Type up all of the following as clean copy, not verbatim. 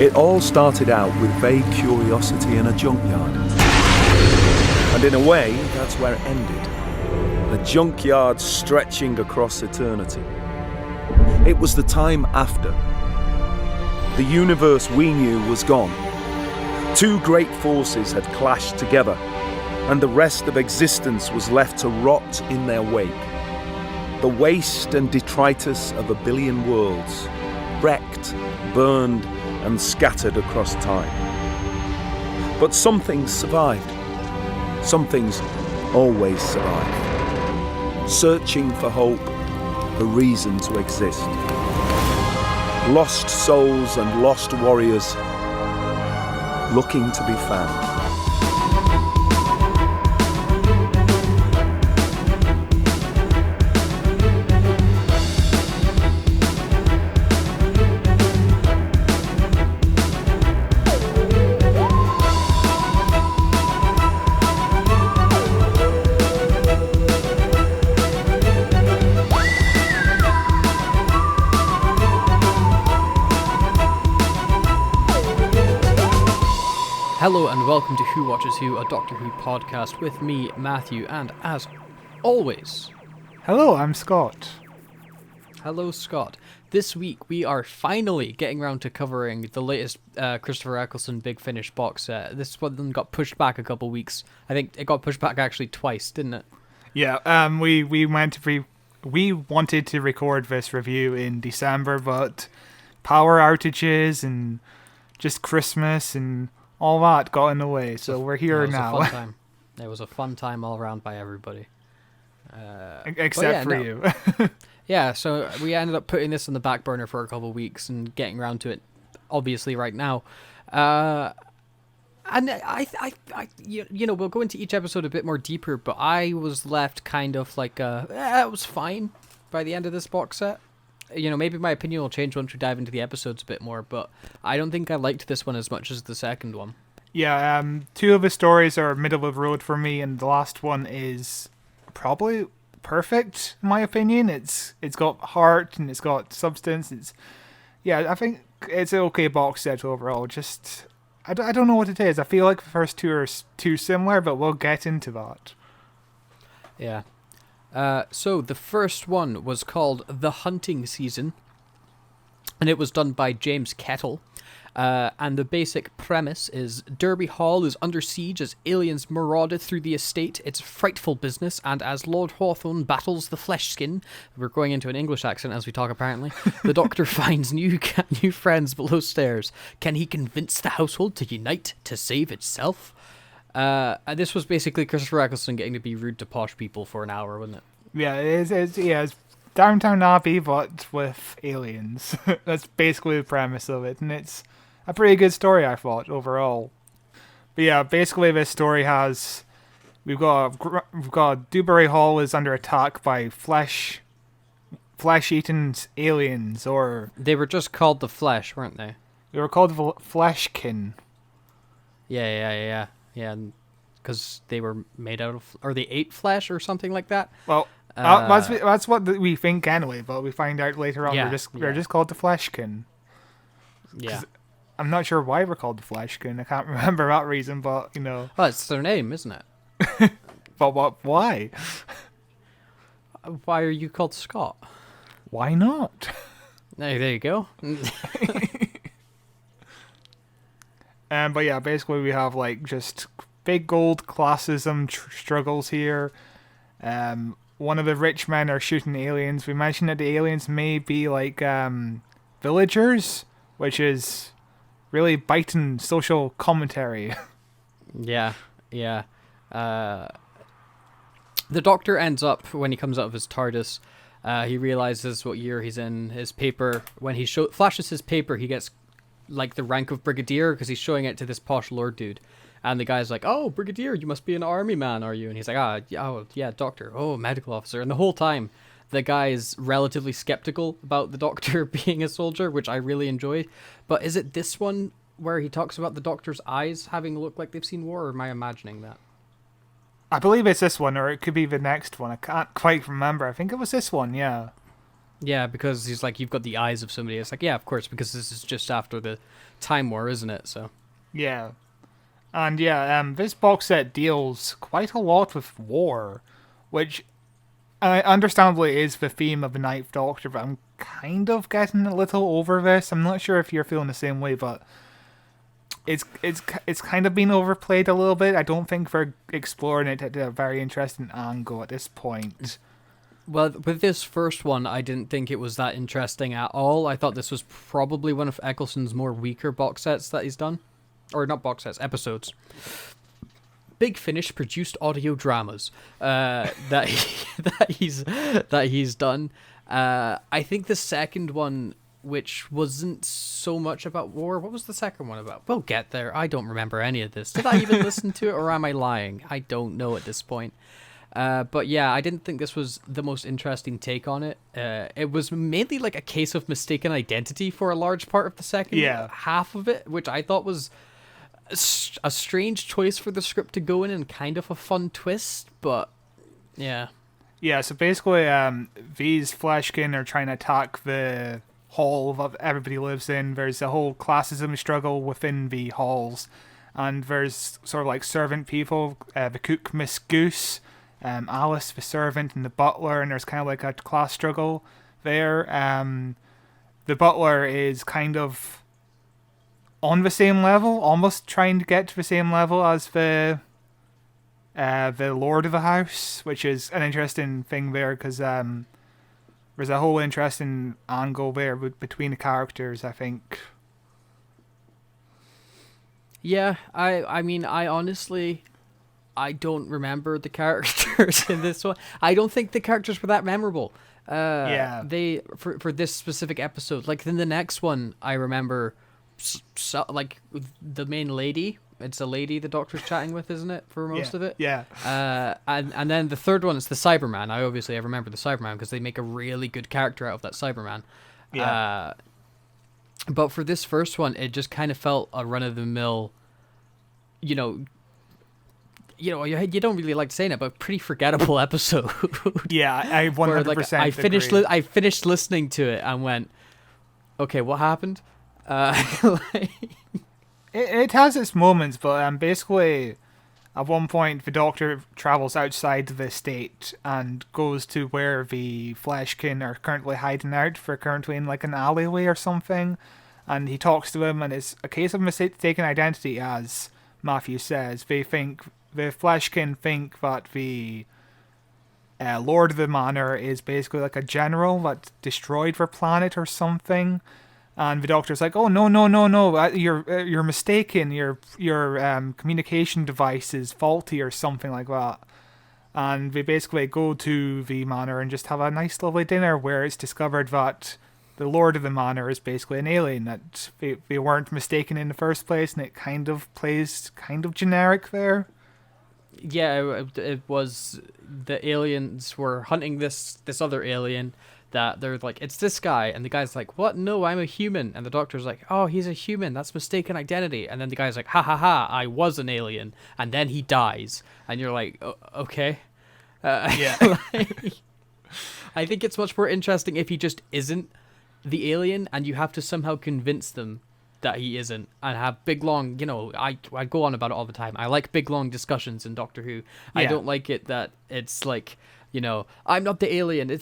It all started out with vague curiosity in a junkyard. And in a way, that's where it ended. A junkyard stretching across eternity. It was the time after. The universe we knew was gone. Two great forces had clashed together, and the rest of existence was left to rot in their wake. The waste and detritus of a billion worlds, wrecked, burned, and scattered across time. But some things survived. Some things always survive. Searching for hope, a reason to exist. Lost souls and lost warriors, looking to be found. Hello and welcome to Who Watches Who, a Doctor Who podcast with me, Matthew, and as always... Hello, I'm Scott. Hello, Scott. This week we are finally getting around to covering the latest Christopher Eccleston Big Finish box set. This one got pushed back a couple weeks. I think it got pushed back actually twice, didn't it? Yeah, we wanted to record this review in December, but power outages and just Christmas and all that got in the way, so we're here now. It was a fun time all around by everybody. Except for you. Yeah, so we ended up putting this on the back burner for a couple of weeks and getting around to it, obviously, right now. And we'll go into each episode a bit more deeper, but I was left kind of like, it was fine by the end of this box set. Maybe my opinion will change once we dive into the episodes a bit more, but I don't think I liked this one as much as the second one. Yeah, two of the stories are middle of the road for me, and the last one is probably perfect, in my opinion. It's got heart, and it's got substance. I think it's an okay box set overall. Just, I don't know what it is. I feel like the first two are too similar, but we'll get into that. Yeah. So the first one was called The Hunting Season, and it was done by James Kettle. And the basic premise is Derby Hall is under siege as aliens marauded through the estate. It's a frightful business, and as Lord Hawthorne battles the flesh skin, we're going into an English accent as we talk apparently, the Doctor finds new friends below stairs. Can he convince the household to unite to save itself? This was basically Christopher Eccleston getting to be rude to posh people for an hour, wasn't it? Yeah, it's Downtown Abbey, but with aliens. That's basically the premise of it, and it's a pretty good story, I thought, overall. But yeah, basically this story has... We've got Dewberry Hall is under attack by flesh-eating aliens, or... They were just called the Flesh, weren't they? They were called Fleshkin. Yeah, because they were made out of... Or they ate flesh or something like that? Well... that's what we think anyway, but we find out later on they're just called the Fleshkin. Yeah. I'm not sure why we're called the Fleshkin. I can't remember that reason, but, Well, it's their name, isn't it? But why? Why are you called Scott? Why not? There you go. But yeah, basically we have, just big old classism struggles here. One of the rich men are shooting aliens. We mentioned that the aliens may be villagers, which is really biting social commentary. Yeah. The Doctor ends up, when he comes out of his TARDIS, he realizes what year he's in. His paper, when he flashes his paper, he gets the rank of Brigadier because he's showing it to this posh lord dude. And the guy's like, "Oh, Brigadier, you must be an army man, are you?" And he's like, yeah, Doctor. Oh, medical officer." And the whole time, the guy is relatively skeptical about the Doctor being a soldier, which I really enjoy. But is it this one where he talks about the Doctor's eyes having looked like they've seen war, or am I imagining that? I believe it's this one, or it could be the next one. I can't quite remember. I think it was this one, yeah. Yeah, because he's like, you've got the eyes of somebody. It's like, yeah, of course, because this is just after the Time War, isn't it? So. Yeah. And this box set deals quite a lot with war, which understandably is the theme of the Ninth Doctor, but I'm kind of getting a little over this. I'm not sure if you're feeling the same way, but it's kind of been overplayed a little bit. I don't think they're exploring it at a very interesting angle at this point. Well, with this first one, I didn't think it was that interesting at all. I thought this was probably one of Eccleston's more weaker box sets that he's done. Or not box sets, episodes. Big Finish produced audio dramas that he's done. I think the second one, which wasn't so much about war, what was the second one about? We'll get there. I don't remember any of this. Did I even listen to it, or am I lying? I don't know at this point. But yeah, I didn't think this was the most interesting take on it. It was mainly like a case of mistaken identity for a large part of the second half of it, which I thought was a strange choice for the script to go in and kind of a fun twist, but yeah. Yeah, so basically, these Fleshkin are trying to attack the hall that everybody lives in. There's a whole classism struggle within the halls, and there's sort of like servant people, the cook Miss Goose, Alice the servant, and the butler, and there's kind of like a class struggle there. The butler is kind of on the same level, almost trying to get to the same level as the lord of the house, which is an interesting thing there, because there's a whole interesting angle there between the characters, I think. Yeah, I mean, I honestly, I don't remember the characters in this one. I don't think the characters were that memorable. They for this specific episode, like in the next one, I remember, like the main lady. It's a lady the Doctor's chatting with, isn't it, for most of it? Yeah. And then the third one is the Cyberman. I remember the Cyberman because they make a really good character out of that Cyberman. Yeah. But for this first one, it just kind of felt a run-of-the-mill, you don't really like saying it, but pretty forgettable episode. Yeah, I 100% where, like, agree. I finished listening to it and went, okay, what happened? It has its moments, but basically, at one point, the Doctor travels outside the estate and goes to where the Fleshkin are currently hiding out. They're currently in like an alleyway or something, and he talks to them, and it's a case of mistaken identity, as Matthew says. The Fleshkin think that the Lord of the Manor is basically like a general that destroyed their planet or something. And the Doctor's like, "Oh no! You're mistaken. Your communication device is faulty or something like that." And they basically go to the manor and just have a nice, lovely dinner where it's discovered that the Lord of the Manor is basically an alien, that they weren't mistaken in the first place, and it kind of plays kind of generic there. Yeah, it was the aliens were hunting this other alien. That they're like, it's this guy, and the guy's like, what? No, I'm a human. And the Doctor's like, oh, he's a human, that's mistaken identity. And then the guy's like, ha ha ha, I was an alien. And then he dies, and you're like, oh, okay. Yeah. I think it's much more interesting if he just isn't the alien, and you have to somehow convince them that he isn't, and have big long, I go on about it all the time. I like big long discussions in Doctor Who. I don't like it that it's like, I'm not the alien.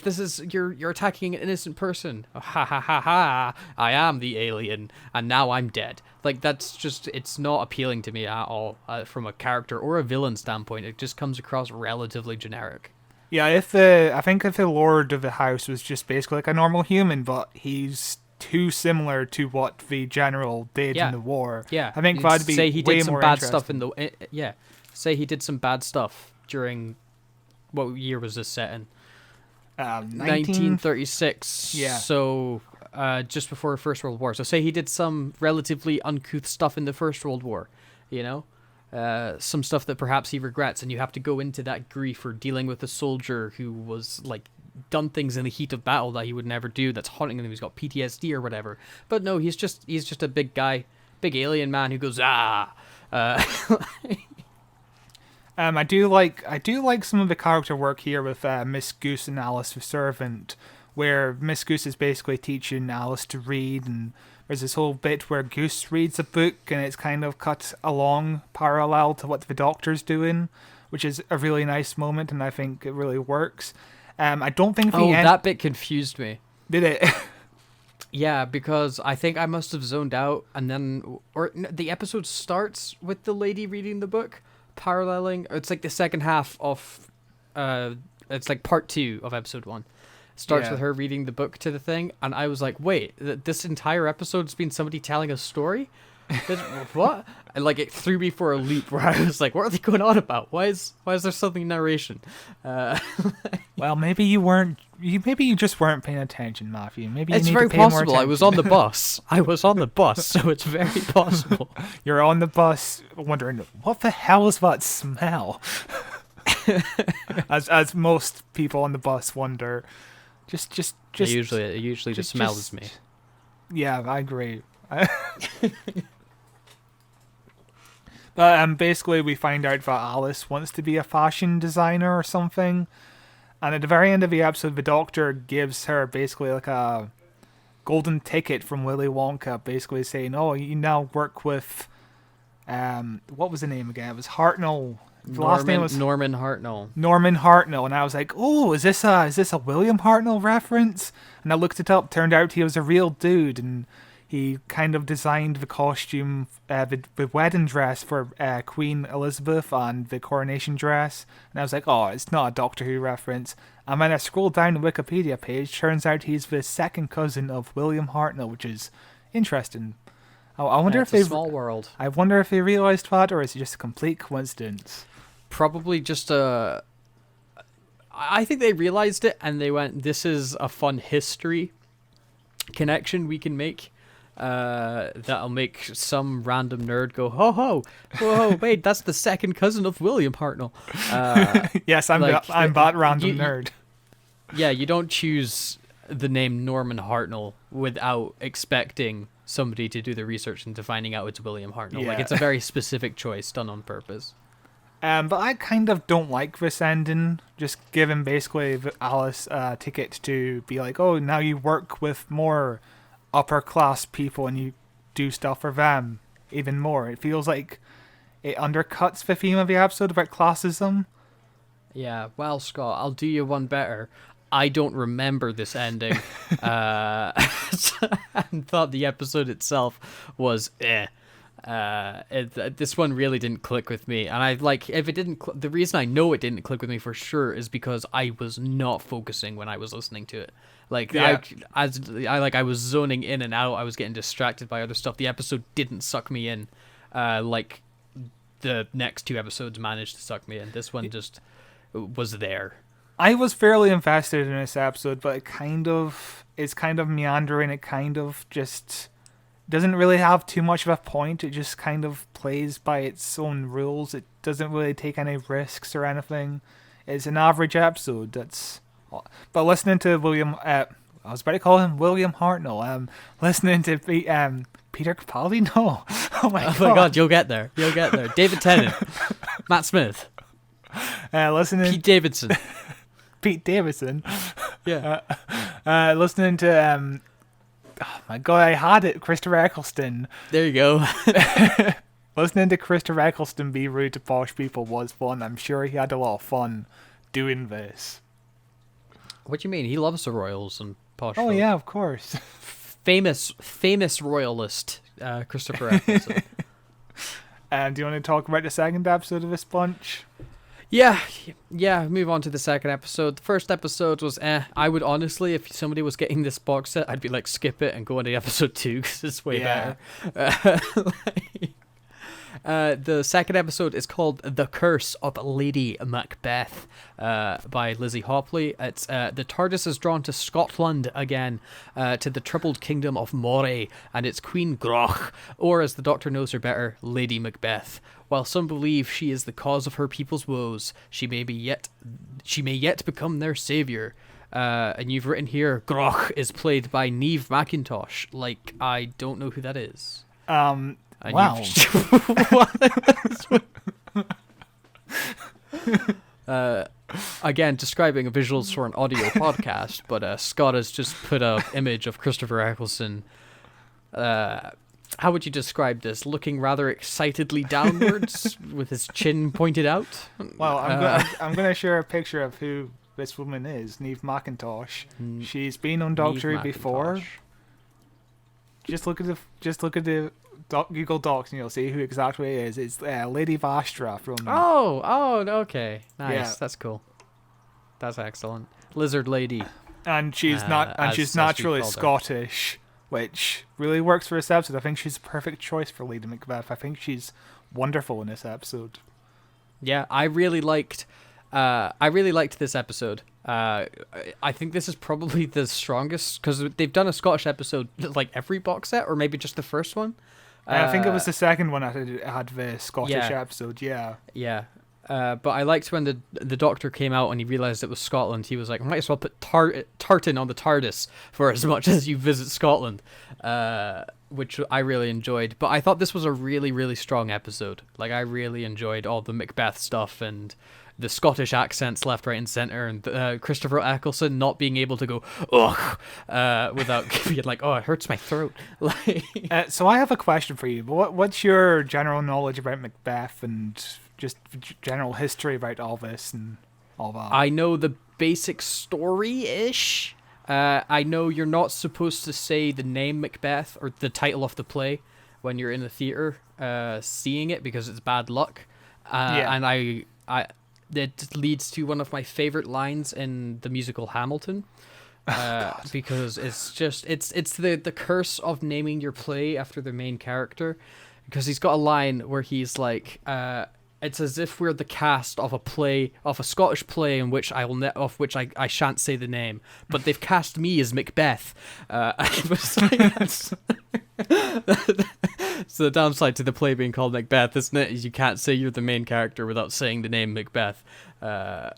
You're attacking an innocent person. Ha ha ha ha! I am the alien, and now I'm dead. Like, that's just, it's not appealing to me at all from a character or a villain standpoint. It just comes across relatively generic. Yeah, I think if the Lord of the House was just basically like a normal human, but he's too similar to what the General did in the war. Yeah, I think that'd be say he way did some more bad interesting. stuff in the say he did some bad stuff during. What year was this set in? 1936. Yeah. So, just before the First World War. So, say he did some relatively uncouth stuff in the First World War, some stuff that perhaps he regrets, and you have to go into that grief for dealing with a soldier who was like done things in the heat of battle that he would never do. That's haunting him. He's got PTSD or whatever. But no, he's just a big guy, big alien man who goes ah. I do like some of the character work here with Miss Goose and Alice the servant, where Miss Goose is basically teaching Alice to read, and there's this whole bit where Goose reads a book and it's kind of cut along parallel to what the Doctor's doing, which is a really nice moment, and I think it really works. I don't think that bit confused me. Did it? Yeah, because I think I must have zoned out, and then the episode starts with the lady reading the book, paralleling. It's like the second half of, it's like part 2 of episode 1. Starts with her reading the book to the thing, and I was like, wait, this entire episode's been somebody telling a story? What? And like it threw me for a loop where I was like, what are they going on about? Why is there something narration? Well, maybe you just weren't paying attention, Matthew. Maybe you it's need very to pay more possible. attention. I was on the bus, so it's very possible. You're on the bus wondering, what the hell is that smell? as most people on the bus wonder. Just it usually just smells me. Yeah, I agree. But basically we find out that Alice wants to be a fashion designer or something, and at the very end of the episode the Doctor gives her basically like a golden ticket from Willy Wonka, basically saying, oh, you now work with what was the name again? It was Hartnell. The last name was Norman Hartnell. Norman Hartnell, and I was like, oh, is this a William Hartnell reference? And I looked it up. Turned out he was a real dude, and he kind of designed the costume, the wedding dress for Queen Elizabeth and the coronation dress. And I was like, oh, it's not a Doctor Who reference. And when I scrolled down the Wikipedia page, turns out he's the second cousin of William Hartnell, which is interesting. I wonder if it's a small world. I wonder if they realised that, or is it just a complete coincidence? Probably just a... I think they realised it, and they went, this is a fun history connection we can make. That'll make some random nerd go, ho ho, whoa, wait, that's the second cousin of William Hartnell. Yes, I'm that random nerd. Yeah, you don't choose the name Norman Hartnell without expecting somebody to do the research into finding out it's William Hartnell. Yeah. Like, it's a very specific choice done on purpose. But I kind of don't like this ending. Just giving basically Alice a ticket to be like, oh, now you work with more upper class people and you do stuff for them even more. It feels like it undercuts the theme of the episode about classism. Yeah, well, Scott, I'll do you one better. I don't remember this ending. And thought the episode itself was this one really didn't click with me, and if it didn't the reason I know it didn't click with me for sure is because I was not focusing when I was listening to it. I was zoning in and out. I was getting distracted by other stuff. The episode didn't suck me in like the next 2 episodes managed to suck me in. This one just was there. I was fairly invested in this episode, but it's kind of meandering. It kind of just doesn't really have too much of a point. It just kind of plays by its own rules. It doesn't really take any risks or anything. It's an average episode. But listening to William, I was about to call him William Hartnell. Listening to Peter Capaldi. No, oh my god, you'll get there. David Tennant, Matt Smith, listening Pete Davidson. Yeah. Listening to oh my god, I had it. Christopher Eccleston. There you go. Listening to Christopher Eccleston be rude to posh people was fun. I'm sure he had a lot of fun doing this. What do you mean? He loves the royals and posh. Oh folk. yeah, of course. Famous royalist, Christopher Eccleston. And do you want to talk about the second episode of this bunch? Yeah, move on to the second episode. The first episode was I would honestly, if somebody was getting this box set, I'd be like, skip it and go into episode 2 because it's way better. The second episode is called The Curse of Lady Macbeth by Lizzie Hopley. It's the TARDIS is drawn to Scotland again, to the troubled kingdom of Moray, and it's Queen Groch, or as the Doctor knows her better, Lady Macbeth. While some believe she is the cause of her people's woes, she may yet become their saviour. And you've written here, Groch is played by Niamh McIntosh. Like, I don't know who that is. Wow. again, describing visuals for an audio podcast, but Scott has just put an image of Christopher Eccleston. How would you describe this? Looking rather excitedly downwards with his chin pointed out? Well, I'm gonna share a picture of who this woman is, Neve McIntosh. She's been on Doctor Who before. Just look at the Google Docs and you'll see who exactly it is. It's Lady Vastra from. Oh, okay, nice. Yeah. That's cool. That's excellent. Lizard Lady. And she's she's naturally Scottish, which really works for this episode. I think she's a perfect choice for Lady Macbeth. I think she's wonderful in this episode. Yeah, I really liked this episode. I think this is probably the strongest because they've done a Scottish episode like every box set, or maybe just the first one. I think it was the second one that had the Scottish episode. Yeah. Yeah. But I liked when the Doctor came out and he realised it was Scotland. He was like, I might as well put tartan on the TARDIS for as much as you visit Scotland, which I really enjoyed. But I thought this was a really, really strong episode. Like, I really enjoyed all the Macbeth stuff and the Scottish accents left, right, and centre, and Christopher Eccleston not being able to go, ugh, without being like, oh, it hurts my throat. So I have a question for you. What's your general knowledge about Macbeth and just general history about all this and all that? I know the basic story-ish. I know you're not supposed to say the name Macbeth or the title of the play when you're in the theatre seeing it because it's bad luck. And it leads to one of my favorite lines in the musical Hamilton, because it's the curse of naming your play after the main character, because he's got a line where he's like, it's as if we're the cast of a Scottish play in which I shan't say the name, but they've cast me as Macbeth. I was like, that's so the downside to the play being called Macbeth, isn't it? Is you can't say you're the main character without saying the name Macbeth,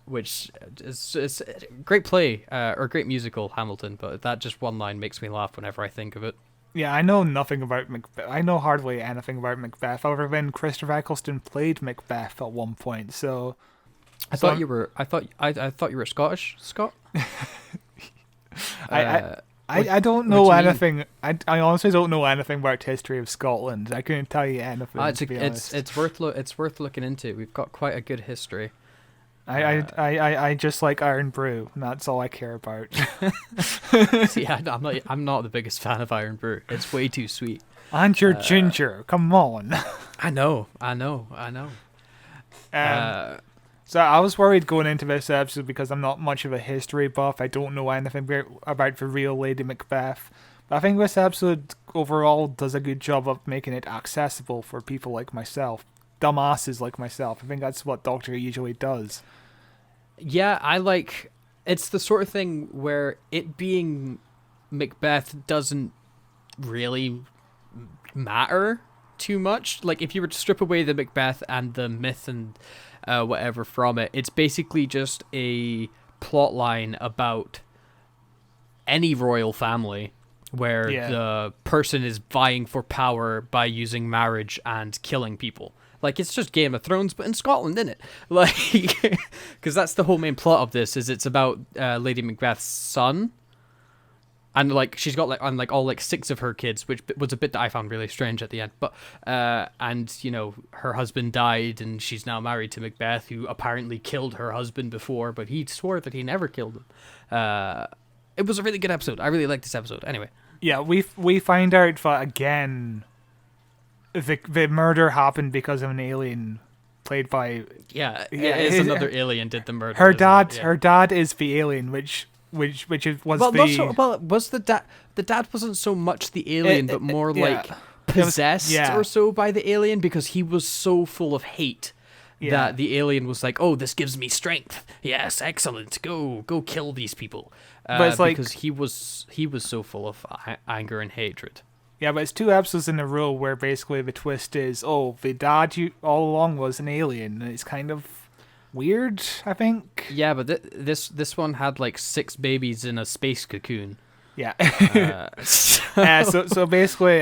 which is a great play or great musical, Hamilton. But that just one line makes me laugh whenever I think of it. Yeah, I know nothing about Macbeth. I know hardly anything about Macbeth, other than Christopher Eccleston played Macbeth at one point. So, I thought you were Scottish, Scott. I don't know anything. I honestly don't know anything about the history of Scotland. I couldn't tell you anything. To be honest. It's worth looking into. We've got quite a good history. I just like Iron Brew, and that's all I care about. See, I'm not the biggest fan of Iron Brew. It's way too sweet. And you're ginger. Come on. I know. So I was worried going into this episode because I'm not much of a history buff. I don't know anything about the real Lady Macbeth. But I think this episode overall does a good job of making it accessible for people like myself. Dumbasses like myself. I think that's what Doctor Who usually does. Yeah, it's the sort of thing where it being Macbeth doesn't really matter too much. Like, if you were to strip away the Macbeth and the myth and whatever from it, it's basically just a plot line about any royal family where the person is vying for power by using marriage and killing people. Like, it's just Game of Thrones, but in Scotland, isn't it? Like, because that's the whole main plot of this, is it's about Lady Macbeth's son. And, like, she's got, like, all 6 of her kids, which was a bit that I found really strange at the end. But, and, you know, her husband died, and she's now married to Macbeth, who apparently killed her husband before, but he swore that he never killed him. It was a really good episode. I really liked this episode. Anyway. Yeah, we find out that, again, the murder happened because of an alien played by... Yeah, it's another alien did the murder. Her dad is the alien, which was the dad wasn't so much the alien, but more like possessed or so by the alien, because he was so full of hate that the alien was like, oh, this gives me strength. Yes, excellent. Go kill these people. But it's because he was so full of anger and hatred. Yeah, but it's 2 episodes in a row where basically the twist is, oh, the dad all along was an alien, and it's kind of weird, I think. Yeah, but this one had 6 babies in a space cocoon. Yeah. So basically,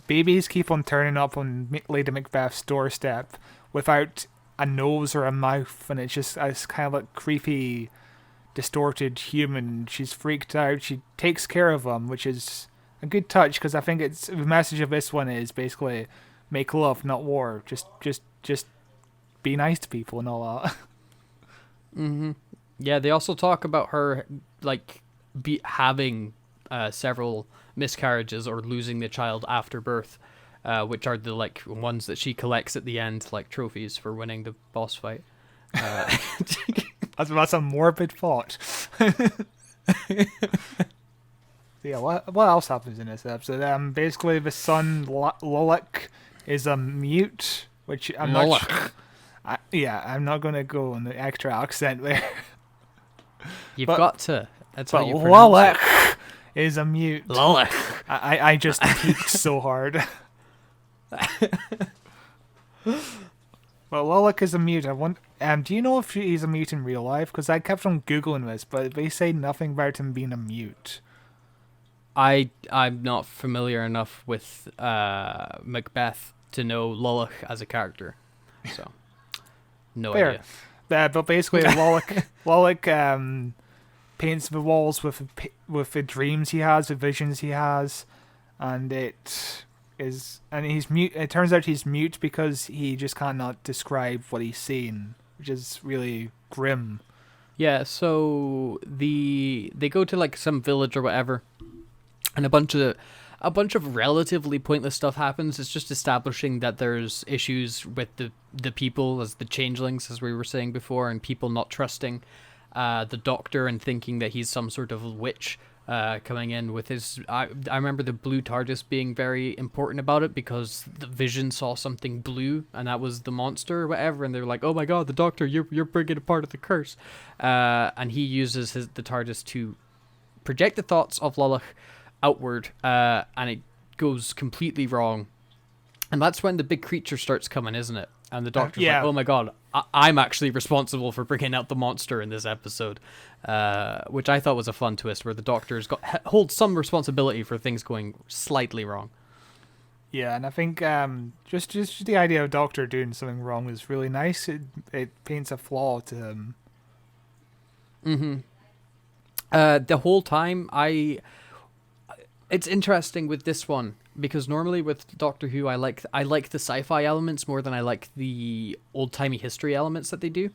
babies keep on turning up on Lady Macbeth's doorstep without a nose or a mouth, and it's kind of like creepy, distorted human. She's freaked out. She takes care of him, which is a good touch, because I think it's the message of this one is basically make love, not war. Just be nice to people and all that. Mm-hmm. Yeah, they also talk about her like having several miscarriages or losing the child after birth, which are the like ones that she collects at the end, like trophies for winning the boss fight. That's a morbid thought. Yeah, what else happens in this episode? Basically, the son Lulek is a mute, which I'm not. I'm not gonna go on the extra accent there. You've got to. That's but how you pronounce Lulek is a mute. Lulek. I just peaked so hard. Well, Lulek is a mute. Do you know if he's a mute in real life? Because I kept on googling this, but they say nothing about him being a mute. I'm not familiar enough with Macbeth to know Lulek as a character, so no Fair. idea. But basically, Lulek paints the walls with the dreams he has, the visions he has, and he's mute. It turns out he's mute because he just cannot describe what he's seeing, which is really grim. Yeah, so they go to like some village or whatever, and a bunch of relatively pointless stuff happens. It's just establishing that there's issues with the people, as the changelings, as we were saying before, and people not trusting the doctor and thinking that he's some sort of witch coming in with his... I remember the blue TARDIS being very important about it, because the Vision saw something blue, and that was the monster or whatever, and they were like, oh my god, the doctor, you're bringing a part of the curse. And he uses the TARDIS to project the thoughts of Lulek outward, and it goes completely wrong. And that's when the big creature starts coming, isn't it? And the doctor's like, oh my god, I'm actually responsible for bringing out the monster in this episode. Which I thought was a fun twist, where the doctor's holds some responsibility for things going slightly wrong. Yeah, and I think just the idea of Doctor doing something wrong is really nice. It paints a flaw to him. Mm-hmm. The whole time, it's interesting with this one, because normally with Doctor Who, I like the sci-fi elements more than I like the old-timey history elements that they do.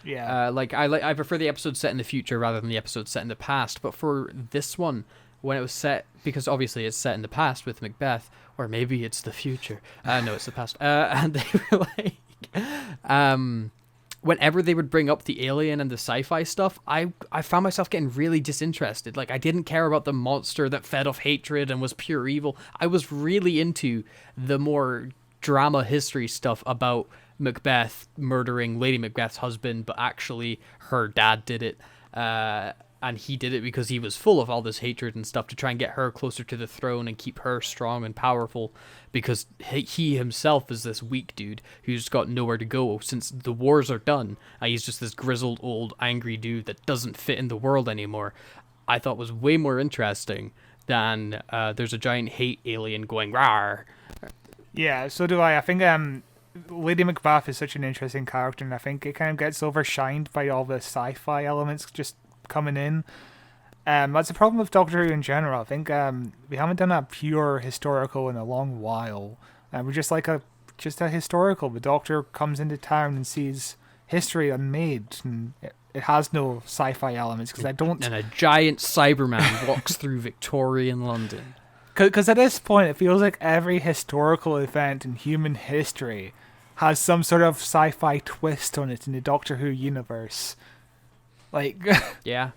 Yeah. I prefer the episode set in the future rather than the episode set in the past. But for this one, when it was set, because obviously it's set in the past with Macbeth, or maybe it's the future. No, it's the past. And they were like, whenever they would bring up the alien and the sci-fi stuff, I found myself getting really disinterested. Like, I didn't care about the monster that fed off hatred and was pure evil. I was really into the more drama history stuff about Macbeth murdering Lady Macbeth's husband, but actually her dad did it. And he did it because he was full of all this hatred and stuff to try and get her closer to the throne and keep her strong and powerful, because he himself is this weak dude who's got nowhere to go since the wars are done, and he's just this grizzled old angry dude that doesn't fit in the world anymore. I thought was way more interesting than there's a giant hate alien going rawr. Yeah, so do I. I think Lady Macbeth is such an interesting character, and I think it kind of gets overshined by all the sci-fi elements just coming in. That's a problem with Doctor Who in general. I think we haven't done a pure historical in a long while. We're just like a historical. The Doctor comes into town and sees history unmade, and it has no sci-fi elements, because I don't... And a giant Cyberman walks through Victorian London. Because at this point, it feels like every historical event in human history has some sort of sci-fi twist on it in the Doctor Who universe. Like... Yeah,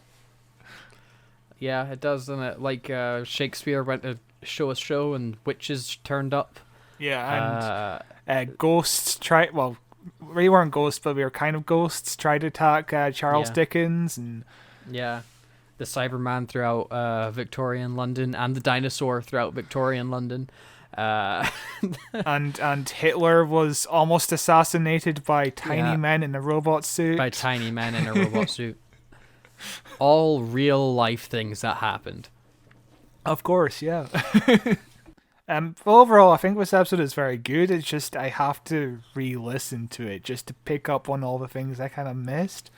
it does, doesn't it? Like, Shakespeare went to show a show and witches turned up. Yeah, and ghosts tried... Well, we weren't ghosts, but we were kind of ghosts. Tried to attack Charles Dickens, and... Yeah, the Cyberman throughout Victorian London, and the dinosaur throughout Victorian London. And Hitler was almost assassinated by tiny men in a robot suit. By tiny men in a robot suit. All real life things that happened. Of course, yeah. But overall, I think this episode is very good. It's just I have to re-listen to it just to pick up on all the things I kind of missed.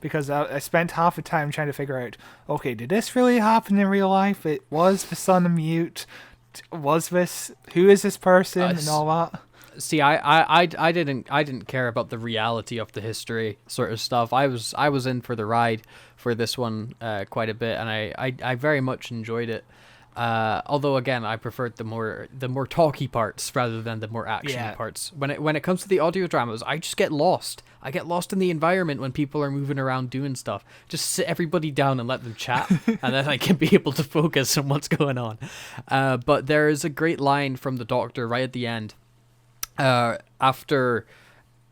Because I spent half the time trying to figure out, okay, did this really happen in real life? It was the son a mute? Was this, who is this person, and all that? See, I didn't care about the reality of the history sort of stuff. I was in for the ride for this one quite a bit, and I very much enjoyed it. Although again, I preferred the more talky parts rather than the more actiony parts. When it comes to the audio dramas, I just get lost. I get lost in the environment when people are moving around doing stuff. Just sit everybody down and let them chat, and then I can be able to focus on what's going on. But there is a great line from the Doctor right at the end. After,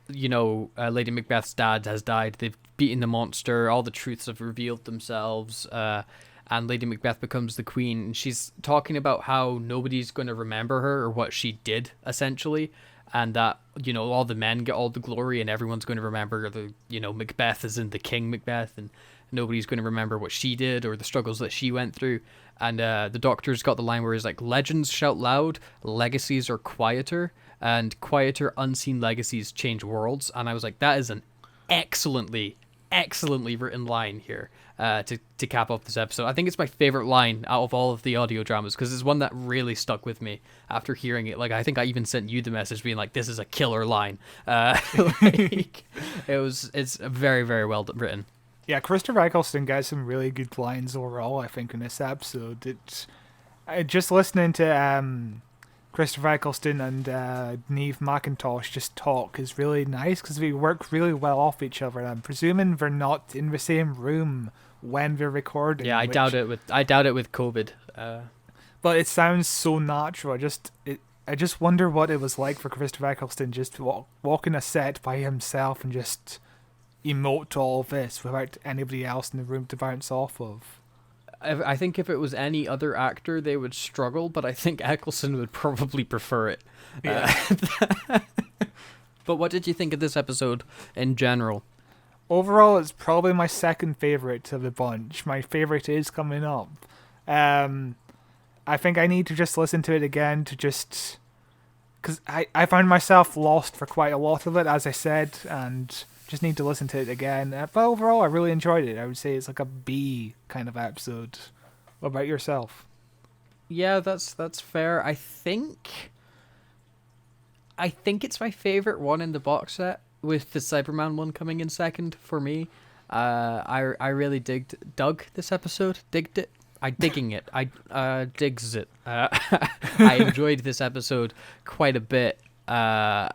Lady Macbeth's dad has died, they've beaten the monster, all the truths have revealed themselves, and Lady Macbeth becomes the queen, and she's talking about how nobody's going to remember her or what she did, essentially, and that, all the men get all the glory, and everyone's going to remember Macbeth as in the King Macbeth, and nobody's going to remember what she did or the struggles that she went through. And the Doctor's got the line where he's like, legends shout loud, legacies are quieter, and quieter unseen legacies change worlds. And I was like, that is an excellently written line here to cap off this episode. I think it's my favorite line out of all of the audio dramas, because it's one that really stuck with me after hearing it. Like, I think I even sent you the message being like, this is a killer line. It's very, very well written. Yeah, Christopher Eccleston got some really good lines overall, I think, in this episode. Just listening to Christopher Eccleston and Neve McIntosh just talk is really nice, because we work really well off each other. And I'm presuming they're not in the same room when they're recording. Yeah, I doubt it with COVID. But it sounds so natural. I just wonder what it was like for Christopher Eccleston just walking a set by himself and just emote to all of this without anybody else in the room to bounce off of. I think if it was any other actor, they would struggle, but I think Eccleston would probably prefer it. Yeah. But what did you think of this episode in general? Overall, it's probably my second favorite of the bunch. My favorite is coming up. I think I need to just listen to it again to just... Because I found myself lost for quite a lot of it, as I said, and just need to listen to it again. But overall, I really enjoyed it. I would say it's like a B kind of episode. What about yourself? Yeah, that's fair. I think it's my favorite one in the box set, with the Cyberman one coming in second for me. I really dug this episode. Digged it. Digs it. I enjoyed this episode quite a bit. I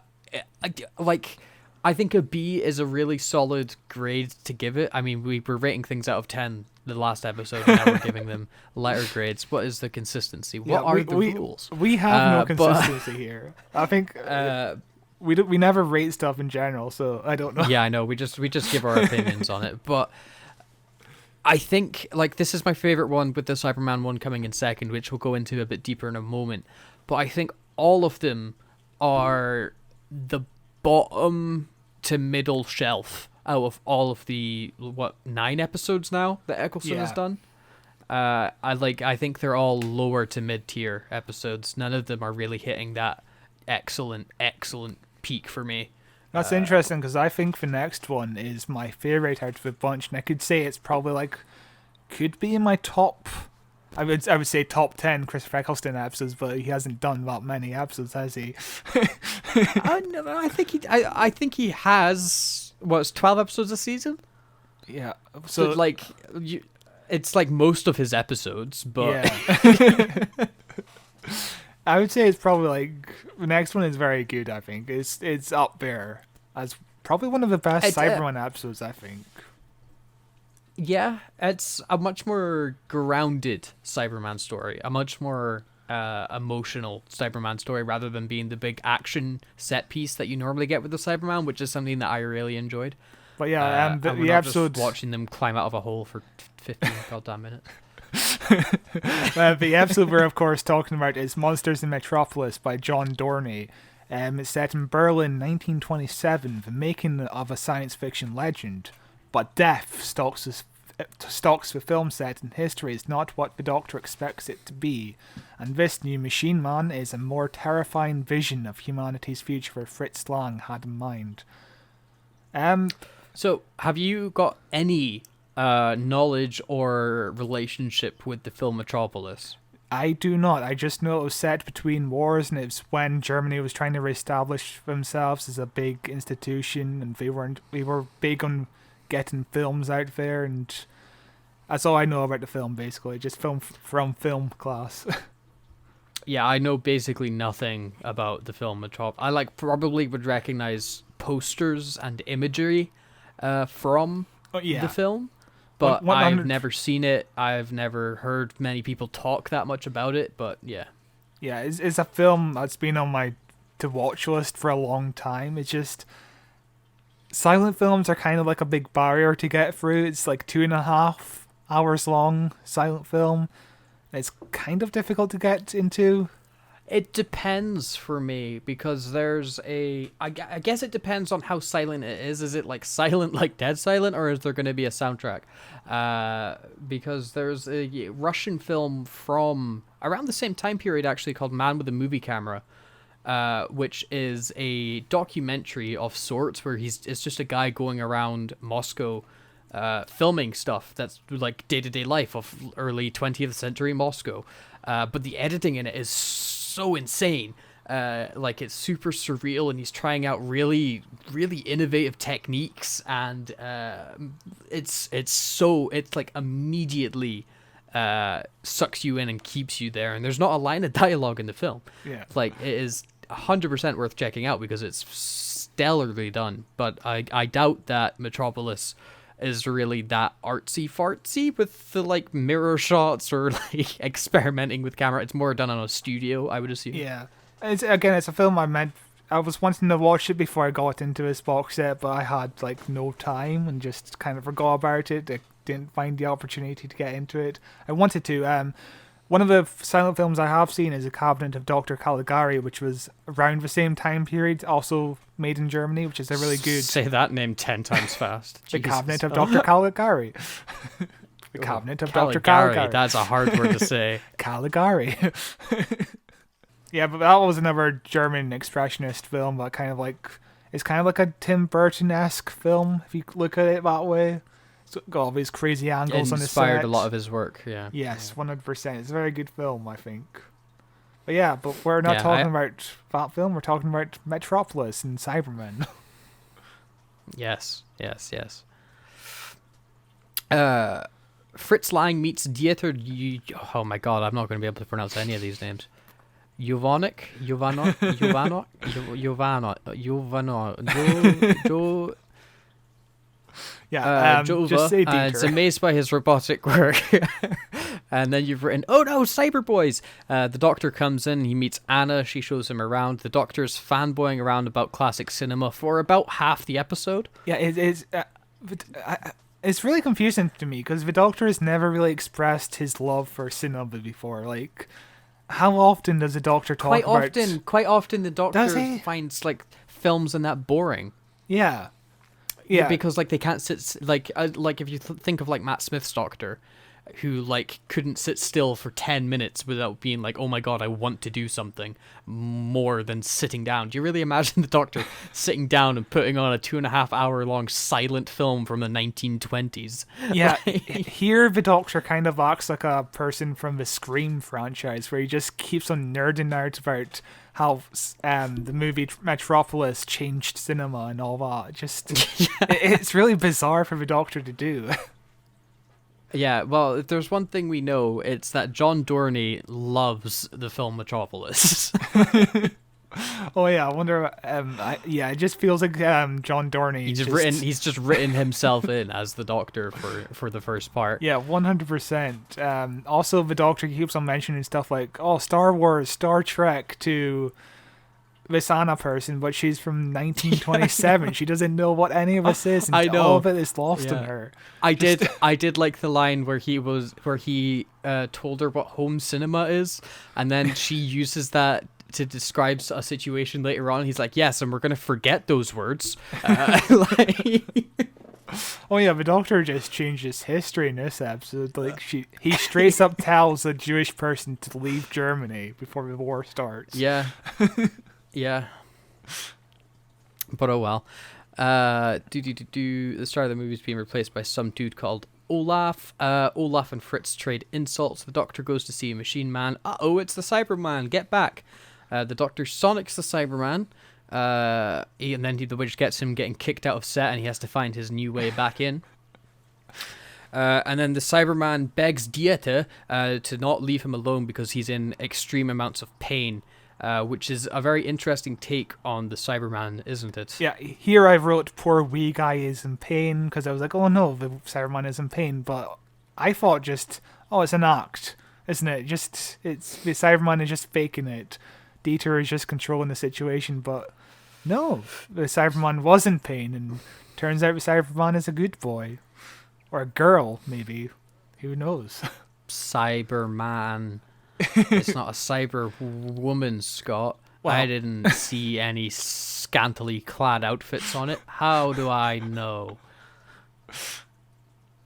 think a B is a really solid grade to give it. I mean, we were rating things out of 10 the last episode, and now we're giving them letter grades. What is the consistency? What are the rules? We have no consistency here. I think we never rate stuff in general, so I don't know. Yeah, I know. We just give our opinions on it, but I think this is my favorite one, with the Cyberman one coming in second, which we'll go into a bit deeper in a moment. But I think all of them are the bottom to middle shelf out of all of the 9 episodes now that Eccleston has done. I think they're all lower to mid tier episodes. None of them are really hitting that excellent peak for me. That's interesting, because I think the next one is my favorite out of the bunch, and I could say it's probably could be in my top. I would say top 10 Christopher Eccleston episodes, but he hasn't done that many episodes, has he? I think he has. What's 12 episodes a season? Yeah. So it's like most of his episodes, but yeah. I would say it's probably the next one is very good. I think it's up there as probably one of the best Cyberman episodes, I think. Yeah, it's a much more grounded Cyberman story, a much more emotional Cyberman story, rather than being the big action set piece that you normally get with the Cyberman, which is something that I really enjoyed. But yeah, and the episode, just watching them climb out of a hole for 15 goddamn minutes. The episode we're of course talking about is Monsters in Metropolis by John Dorney. It's set in Berlin, 1927, the making of a science fiction legend. But death stalks stocks with film set in history is not what the Doctor expects it to be, and this new Machine Man is a more terrifying vision of humanity's future Fritz Lang had in mind. So, have you got any knowledge or relationship with the film Metropolis? I do not. I just know it was set between wars, and it's when Germany was trying to reestablish themselves as a big institution, and we were big on getting films out there, and that's all I know about the film, basically. Just from film class. Yeah, I know basically nothing about the film Metropolis. I probably would recognize posters and imagery from the film. But I've never seen it. I've never heard many people talk that much about it. But yeah. Yeah, it's a film that's been on my to-watch list for a long time. It's just... silent films are kind of like a big barrier to get through. It's like 2.5 hours long, silent film. It's kind of difficult to get into. It depends for me, because there's I guess it depends on how silent it is. Is it like silent, like dead silent, or is there going to be a soundtrack? Because there's a Russian film from around the same time period, actually, called Man with a Movie Camera, which is a documentary of sorts where it's just a guy going around Moscow filming stuff that's like day-to-day life of early 20th century Moscow. But the editing in it is so insane. Like, it's super surreal, and he's trying out really, really innovative techniques, and it's like immediately sucks you in and keeps you there. And there's not a line of dialogue in the film. Yeah. Like, it is 100% worth checking out because it's stellarly done. But I doubt that Metropolis is really that artsy-fartsy with the, like, mirror shots or, like, experimenting with camera. It's more done on a studio, I would assume. Yeah. It's a film I was wanting to watch it before I got into this box set, but I had, like, no time and just kind of forgot about it. I didn't find the opportunity to get into it. I wanted to. One of the silent films I have seen is A Cabinet of Dr. Caligari, which was around the same time period, also made in Germany, which is a really good... Say that name 10 times fast. The Cabinet of Dr. Caligari. The Cabinet of Dr. Caligari. That's a hard word to say. Caligari. Yeah, but that was another German expressionist film that it's kind of like a Tim Burton-esque film, if you look at it that way. It's got all these crazy angles on the set. Inspired a lot of his work, yeah. Yes, 100%. It's a very good film, I think. But yeah, but we're not talking about that film. We're talking about Metropolis and Cyberman. Yes. Fritz Lang meets Dieter... Oh my god, I'm not going to be able to pronounce any of these names. Jovanok. Yeah, Jova, just say Dieter. It's amazed by his robotic work. And then you've written, oh no, Cyberboys! The Doctor comes in, he meets Anna, she shows him around. The Doctor's fanboying around about classic cinema for about half the episode. Yeah, it's really confusing to me, because the Doctor has never really expressed his love for cinema before. Like, how often does the Doctor talk about... Quite often the Doctor finds, like, films and that boring. Yeah. Because, like, they can't sit... Like if you think of, like, Matt Smith's Doctor, who, like, couldn't sit still for 10 minutes without being like, oh my god, I want to do something more than sitting down. Do you really imagine the Doctor sitting down and putting on a 2.5 hour long silent film from the 1920s? Yeah, here the Doctor kind of acts like a person from the Scream franchise, where he just keeps on nerding out about how the movie Metropolis changed cinema and all that. Just it's really bizarre for the Doctor to do. Yeah, well, if there's one thing we know, it's that John Dorney loves the film Metropolis. Oh yeah, I wonder. It just feels like John Dorney. He's just written himself in as the Doctor for the first part. Yeah, 100%. Also, the Doctor keeps on mentioning stuff like, oh, Star Wars, Star Trek to this Anna person, but she's from 1927. She doesn't know what any of this is, and I know. all of it is lost on her. I did like the line where he told her what home cinema is, and then she uses that to describe a situation later on. He's like, yes, and we're gonna forget those words. Oh yeah, the Doctor just changes history in this episode. Like he straight up tells a Jewish person to leave Germany before the war starts. Yeah. Yeah. But oh well. The star of the movie is being replaced by some dude called Olaf. Olaf and Fritz trade insults. The Doctor goes to see a machine man. Uh-oh, it's the Cyberman. Get back. The Doctor sonics the Cyberman. And then the witch gets him getting kicked out of set, and he has to find his new way back in. And then the Cyberman begs Dieter to not leave him alone because he's in extreme amounts of pain, which is a very interesting take on the Cyberman, isn't it? Yeah, here I wrote poor wee guy is in pain because I was like, oh no, the Cyberman is in pain. But I thought just, oh, it's an act, isn't it? It's the Cyberman is just faking it. Dieter is just controlling the situation, but no, the Cyberman was in pain, and turns out the Cyberman is a good boy. Or a girl, maybe. Who knows? Cyberman. It's not a cyber woman, Scott. Well, I didn't see any scantily clad outfits on it. How do I know?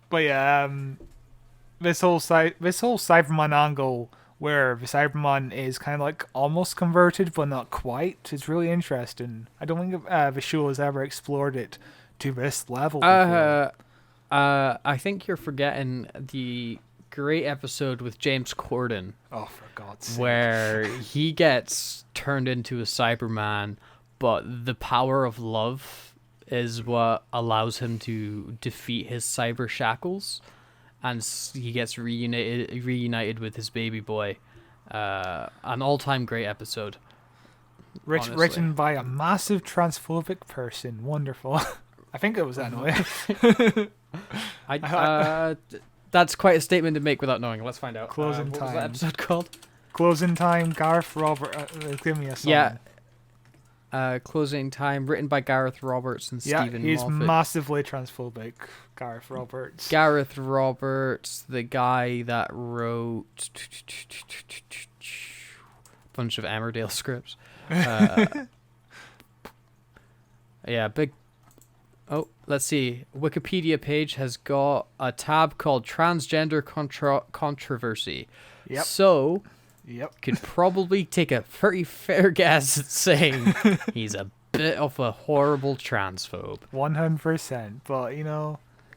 But yeah, this whole Cyberman angle where the Cyberman is kind of like almost converted but not quite is really interesting. I don't think the show has ever explored it to this level before. I think you're forgetting the great episode with James Corden. Oh, for God's sake. Where he gets turned into a Cyberman, but the power of love is what allows him to defeat his cyber shackles, and he gets reunited with his baby boy. An all-time great episode. Written by a massive transphobic person. Wonderful. I think it was anyway. That's quite a statement to make without knowing. Let's find out. Closing What time. was that episode called? Closing time. Gareth Robert. Give me a song. Yeah. Closing time. Written by Gareth Roberts and Stephen he's Moffat. massively transphobic. Gareth Roberts. Gareth Roberts, the guy that wrote a bunch of Emmerdale scripts. Yeah, big. Oh, let's see. Wikipedia page has got a tab called Transgender Controversy. Yep. So, Yep. could probably take a pretty fair guess at saying he's a bit of a horrible transphobe. 100%. But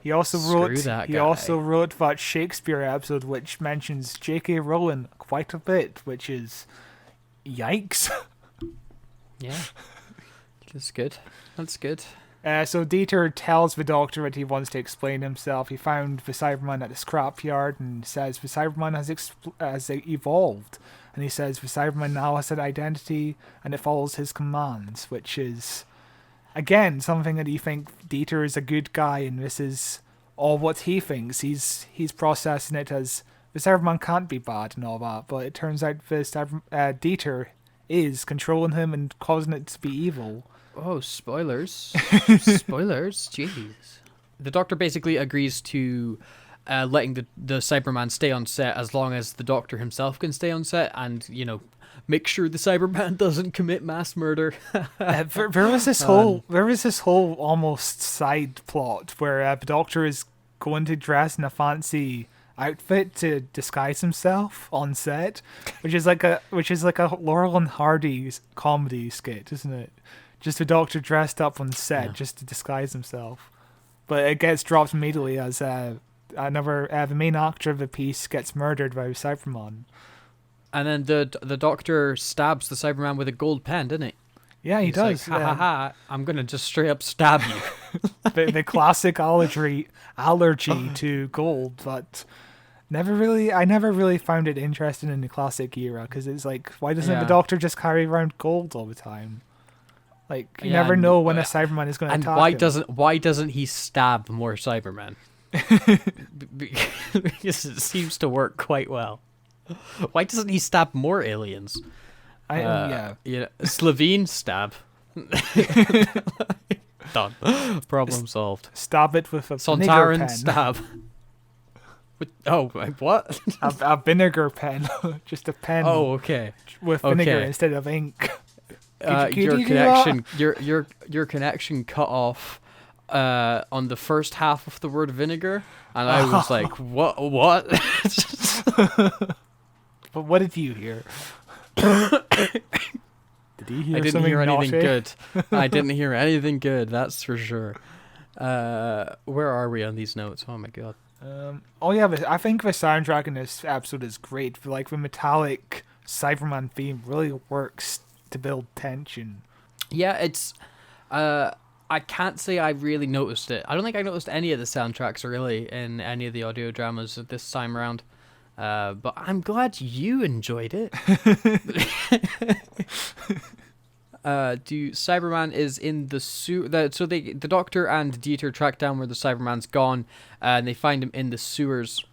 he also Screw that guy. wrote that Shakespeare episode which mentions J.K. Rowling quite a bit, which is yikes. Yeah. That's good. That's good. So Dieter tells the Doctor that he wants to explain himself. He found the Cyberman at the scrapyard and says the Cyberman has evolved. And he says the Cyberman now has an identity and it follows his commands, which is, again, something that you think Dieter is a good guy and this is all what he thinks. He's processing it as the Cyberman can't be bad and all that, but it turns out the Dieter is controlling him and causing it to be evil. Oh, spoilers. Spoilers. Jeez. The Doctor basically agrees to letting the Cyberman stay on set as long as the Doctor himself can stay on set and, make sure the Cyberman doesn't commit mass murder. There was this whole almost side plot where the Doctor is going to dress in a fancy outfit to disguise himself on set, which is like a Laurel and Hardy's comedy skit, isn't it? Just the Doctor dressed up on set just to disguise himself. But it gets dropped immediately as the main actor of the piece gets murdered by Cyberman. And then the Doctor stabs the Cyberman with a gold pen, didn't he? Yeah, he does. Like, ha ha ha, I'm going to just straight up stab you. the classic allergy to gold, but I never really found it interesting in the classic era, because it's like, why doesn't the Doctor just carry around gold all the time? Like, you never know when a Cyberman is going to attack him. Why doesn't he stab more Cybermen? Because it seems to work quite well. Why doesn't he stab more aliens? Slovene stab. Done. Problem solved. Stab it with a vinegar Sontaran pen. stab. What? a vinegar pen. Just a pen. Oh, okay. With vinegar instead of ink. Your connection cut off. on the first half of the word vinegar, and I was like, what? But what did you hear? Did you hear I didn't something hear anything naughty? good. I didn't hear anything good, that's for sure. Where are we on these notes? Oh my god. Oh yeah, but I think the soundtrack in this episode is great. Like the metallic Cyberman theme really works to build tension. Yeah, it's I can't say I really noticed it. I don't think I noticed any of the soundtracks really in any of the audio dramas this time around. But I'm glad you enjoyed it. Cyberman is in the sewer. So the Doctor and Dieter track down where the Cyberman's gone, and they find him in the sewers,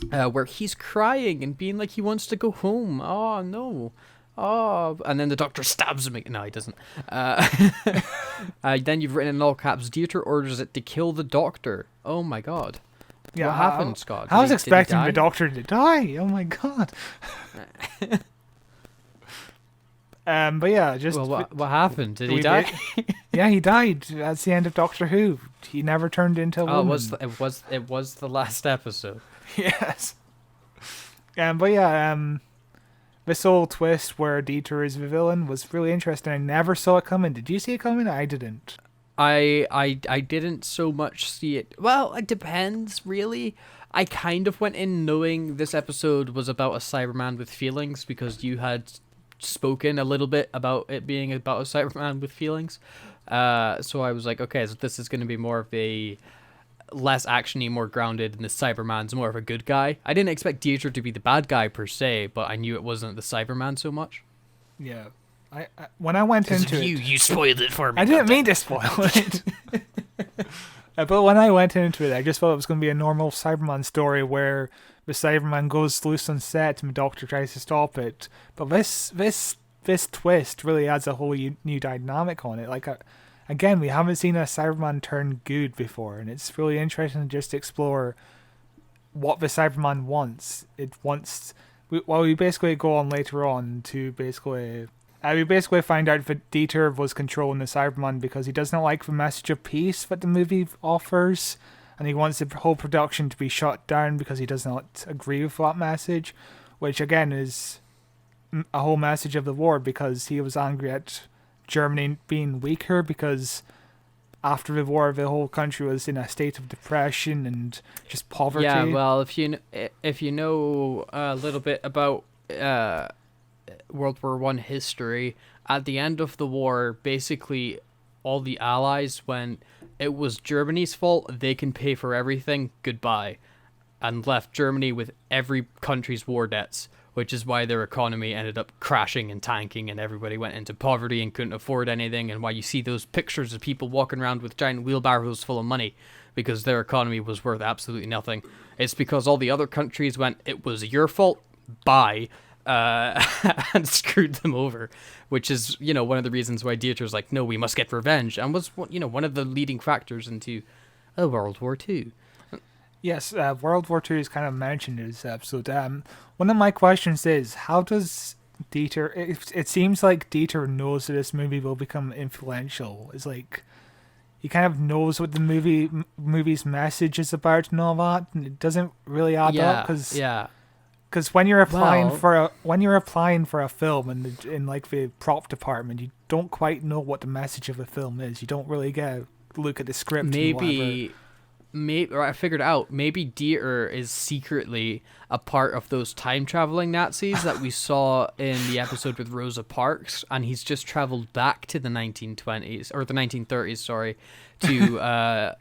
where he's crying and being like he wants to go home. Oh no. Oh, and then the Doctor stabs him. No, he doesn't. Then you've written in all caps, Dieter orders it to kill the Doctor. Oh my god. Yeah, What happened, Scott? I was Did he expecting die? the Doctor to die. Oh my god. But yeah, just Well, what happened? Did he we die? yeah, he died. That's the end of Doctor Who. He never turned into a Oh, woman. it was the last episode. Yes. But yeah, this whole twist where Dieter is the villain was really interesting. I never saw it coming. Did you see it coming? I didn't. I didn't so much see it. Well, it depends, really. I kind of went in knowing this episode was about a Cyberman with feelings because you had spoken a little bit about it being about a Cyberman with feelings. So I was like, okay, so this is going to be more of a less actiony, more grounded, and the Cyberman's more of a good guy. I didn't expect Dieter to be the bad guy per se, but I knew it wasn't the Cyberman so much. Yeah. I when I went into it, you spoiled it for me. I didn't mean to spoil it. But when I went into it, I just thought it was going to be a normal Cyberman story where the Cyberman goes loose on set and the Doctor tries to stop it. But this twist really adds a whole new dynamic on it. Like, again, we haven't seen a Cyberman turn good before, and it's really interesting to just explore what the Cyberman wants. We basically go on later on to basically... we basically find out that Dieter was controlling the Cyberman because he does not like the message of peace that the movie offers, and he wants the whole production to be shut down because he does not agree with that message, which again is a whole message of the war because he was angry at Germany being weaker because after the war the whole country was in a state of depression and just poverty. Yeah, well, if you know a little bit about World War One history, at the end of the war, basically all the Allies, when it was Germany's fault, they can pay for everything, goodbye, and left Germany with every country's war debts, which is why their economy ended up crashing and tanking and everybody went into poverty and couldn't afford anything, and why you see those pictures of people walking around with giant wheelbarrows full of money because their economy was worth absolutely nothing. It's because all the other countries went, it was your fault, bye, and screwed them over, which is, one of the reasons why Dieter's like, no, we must get revenge, and was, one of the leading factors into World War II. Yes, World War II is kind of mentioned in this episode. One of my questions is, how does Dieter... It seems like Dieter knows that this movie will become influential. It's like, he kind of knows what the movie's message is about and all that, and it doesn't really add up, because... Yeah. Because when you're applying for a film in like the prop department, you don't quite know what the message of the film is. You don't really get a look at the script. Maybe I figured out. Maybe Dieter is secretly a part of those time traveling Nazis that we saw in the episode with Rosa Parks, and he's just traveled back to the 1920s or the 1930s, sorry, to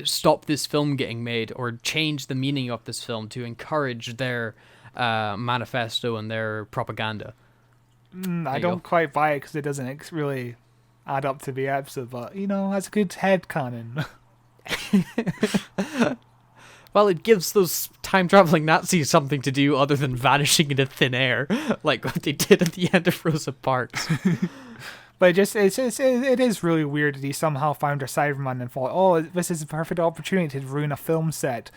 stop this film getting made or change the meaning of this film to encourage their manifesto and their propaganda. I don't quite buy it because it doesn't really add up to the episode, but that's a good headcanon. Well, it gives those time-traveling Nazis something to do other than vanishing into thin air, like what they did at the end of Rosa Parks. But it is really weird that he somehow found a Cyberman and thought, oh, this is a perfect opportunity to ruin a film set.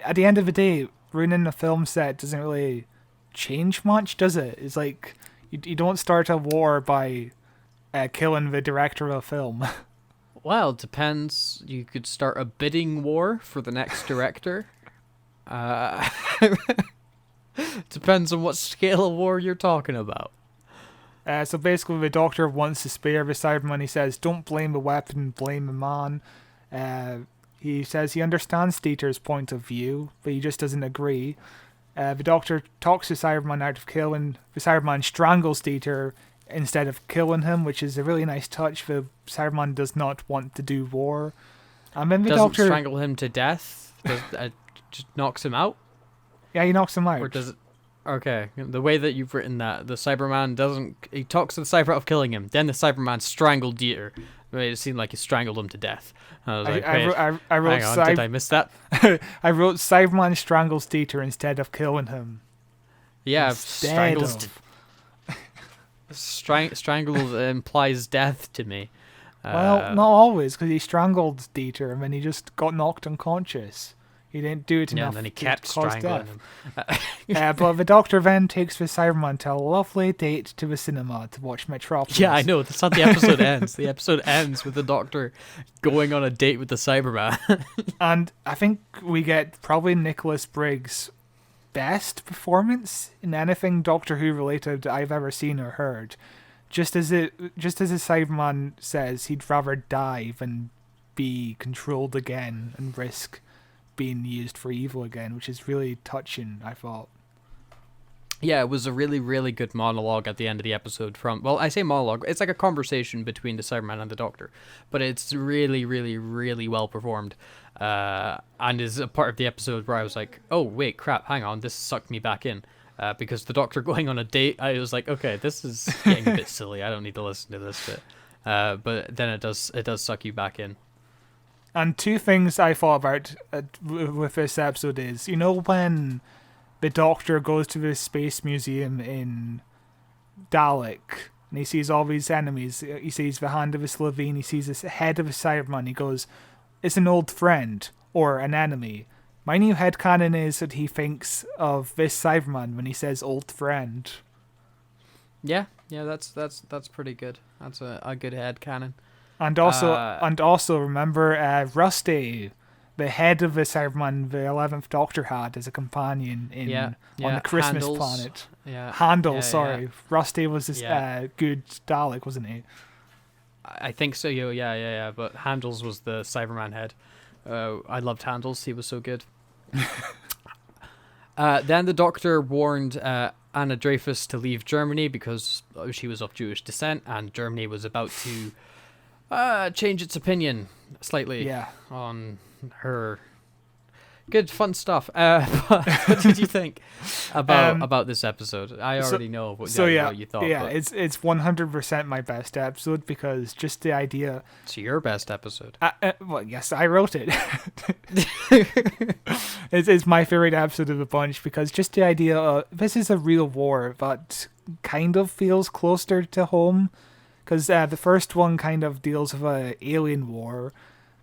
At the end of the day, ruining a film set doesn't really change much, does it? It's like, you don't start a war by killing the director of a film. Well, it depends. You could start a bidding war for the next director. Uh, depends on what scale of war you're talking about. So basically, the Doctor wants to spare the Cyberman. He says, "Don't blame the weapon, blame the man." He says he understands Dieter's point of view, but he just doesn't agree. The Doctor talks the Cyberman out of killing. The Cyberman strangles Dieter instead of killing him, which is a really nice touch. The Cyberman does not want to do war. And then the Doesn't Doctor strangle him to death. Just knocks him out. Yeah, he knocks him out. Or does it? Okay, the way that you've written that, the Cyberman doesn't. He talks to the Cyber out of killing him. Then the Cyberman strangled Dieter. Made it seem like he strangled him to death. I was like, I wrote, hang on, did I miss that? I wrote Cyberman strangles Dieter instead of killing him. Yeah, Instead strangles. of. Strangled implies death to me. Well, not always, because he strangled Dieter and then he just got knocked unconscious. He didn't do it Yeah, enough and then he to kept cause strangling death. him. But the Doctor then takes the Cyberman to a lovely date to the cinema to watch Metropolis. Yeah, I know. That's how the episode ends. The episode ends with the Doctor going on a date with the Cyberman. And I think we get probably Nicholas Briggs' best performance in anything Doctor Who related I've ever seen or heard. Just as the Cyberman says he'd rather die than be controlled again and risk being used for evil again, which is really touching, I thought. Yeah, it was a really, really good monologue at the end of the episode from... Well, I say monologue. It's like a conversation between the Cyberman and the Doctor. But it's really, really, really well performed. And is a part of the episode where I was like, oh, wait, crap, hang on, this sucked me back in. Because the Doctor going on a date, I was like, okay, this is getting a bit silly. I don't need to listen to this bit. But then it does suck you back in. And two things I thought about with this episode is, when the Doctor goes to the Space Museum in Dalek and he sees all these enemies, he sees the hand of a Slovene, he sees the head of a Cyberman, he goes, it's an old friend or an enemy. My new headcanon is that he thinks of this Cyberman when he says old friend. Yeah, that's pretty good. That's a good headcanon. And also remember Rusty, the head of the Cyberman the 11th Doctor had as a companion on the Christmas Handles. planet. Yeah. Handel, sorry. Yeah. Rusty was this good Dalek, wasn't he? I think so, yeah. But Handels was the Cyberman head. I loved Handels. He was so good. Then the Doctor warned Anna Dreyfus to leave Germany because she was of Jewish descent and Germany was about to change its opinion slightly on her. Good fun stuff. What did you think about this episode? I already know what you thought. Yeah, but it's 100% my best episode because just the idea. it's your best episode. Well, yes, I wrote it. It's my favorite episode of the bunch because just the idea of this is a real war that kind of feels closer to home. Because the first one kind of deals with an alien war.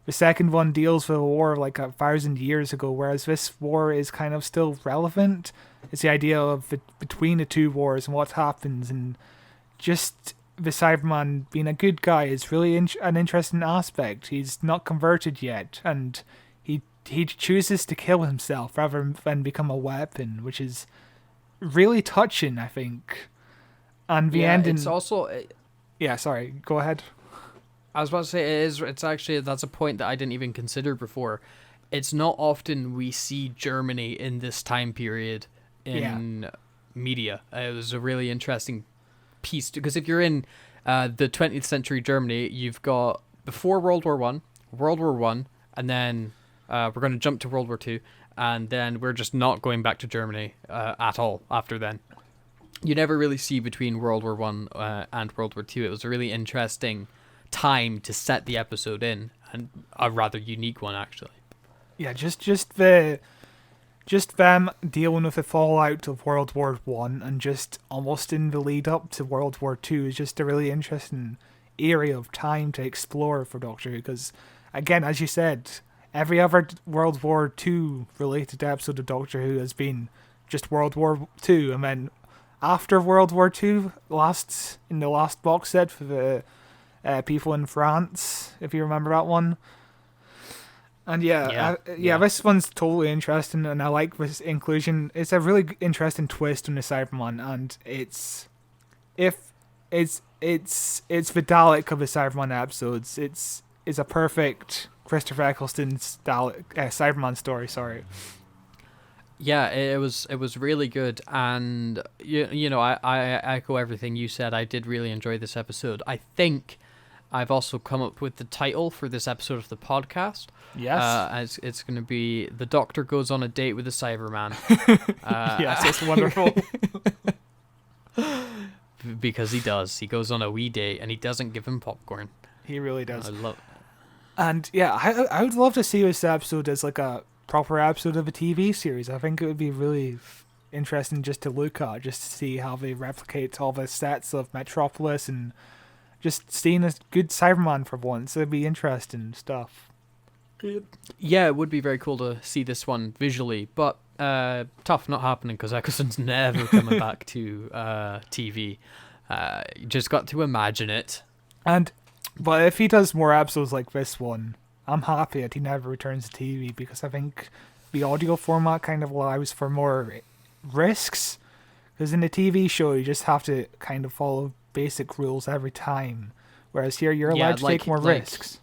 The second one deals with a war like 1,000 years ago, whereas this war is kind of still relevant. It's the idea of between the two wars and what happens, and just the Cyberman being a good guy is really an interesting aspect. He's not converted yet, and he chooses to kill himself rather than become a weapon, which is really touching, I think. And the ending... It's also... Yeah, sorry, go ahead. I was about to say it's actually, that's a point that I didn't even consider before. It's not often we see Germany in this time period in media. It was a really interesting piece because if you're in the 20th century Germany, you've got before World War One, World War One, and then we're going to jump to World War Two, and then we're just not going back to Germany at all after then. You never really see between World War One and World War Two. It was a really interesting time to set the episode in, and a rather unique one actually. Yeah, just them dealing with the fallout of World War One and just almost in the lead up to World War Two is just a really interesting area of time to explore for Doctor Who. Because again, as you said, every other World War Two related episode of Doctor Who has been just World War Two, and then after World War Two, in the last box set for the people in France, if you remember that one. And Yeah. this one's totally interesting, and I like this inclusion. It's a really interesting twist on the Cyberman, and it's the Dalek of the Cyberman episodes. It's a perfect Christopher Eccleston's Cyberman story. Sorry. Yeah, it was really good, and I echo everything you said. I did really enjoy this episode. I think I've also come up with the title for this episode of the podcast. Yes. It's going to be The Doctor Goes on a Date with a Cyberman. Yes, it's wonderful. Because he does. He goes on a wee date, and he doesn't give him popcorn. He really does. I love. And yeah, I would love to see this episode as like a proper episode of a TV series. I think it would be really interesting just to look at, just to see how they replicate all the sets of Metropolis and just seeing a good Cyberman for once. It'd be interesting stuff. Yeah, it would be very cool to see this one visually, but tough not happening because Eccleston's never coming back to TV. You just got to imagine it. But if he does more episodes like this one, I'm happy that he never returns to TV, because I think the audio format kind of allows for more risks. Because in the TV show, you just have to kind of follow basic rules every time. Whereas here, you're allowed to take more risks.